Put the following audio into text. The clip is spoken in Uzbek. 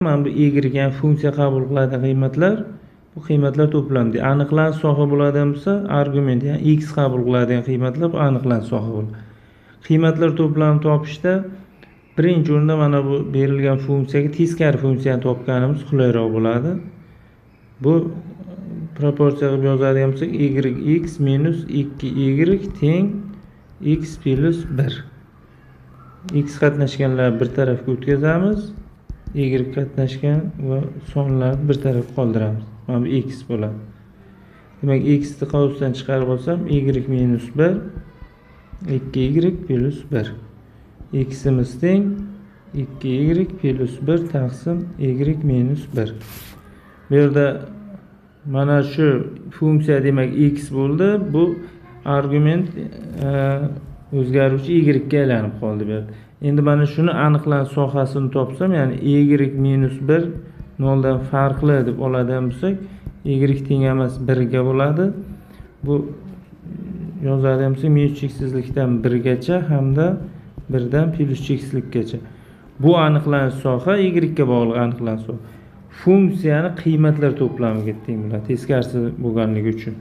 Mana bu y yani funksiya qabul qiladigan qiymatlar, bu qiymatlar to'plandi. Aniqlanish soha bo'ladigan bo'lsa, argument, ya'ni x qabul qiladigan qiymatlar bu aniqlanish soha bo'ladi. Qiymatlar to'plamini topishda birinchi o'rinda mana bu berilgan funksiyaga teskari funksiyani topganimiz qulayroq bo'ladi. Bu proporsiya qilib yozadigan bo'lsak, yx minus 2y teng x plus 1. X qatnashganlar bir tarafga o'tkazamiz, y qatnashgan va sonlarni bir tarafga qoldiramiz. Mana bu x bo'ladi. Demak, x ni qavsdan chiqarib olsam, y minus 1 2y plus 1. X imiz teng 2y plus 1 taqsim y minus 1. Bu yerda mana shu funksiya demak x bo'ldi. Bu argument o'zgaruvchi y ga aylanib qoldi bu yerda. Endi mana shuni aniqlanish sohasini topsam, ya'ni y minus 1 0 dan farqli deb oladigan bo'lsak, y teng emas 1 ga bo'ladi. Bu yozadigan bo'lsak, minus cheksizlikdan 1 gacha hamda 1 dan plus cheksizlikgacha. Bu aniqlanish soha y ga bog'liq aniqlanish soha. Funksiyani qiymatlar to'plamiga teng bo'ladi, teskarisi bo'lganligi uchun.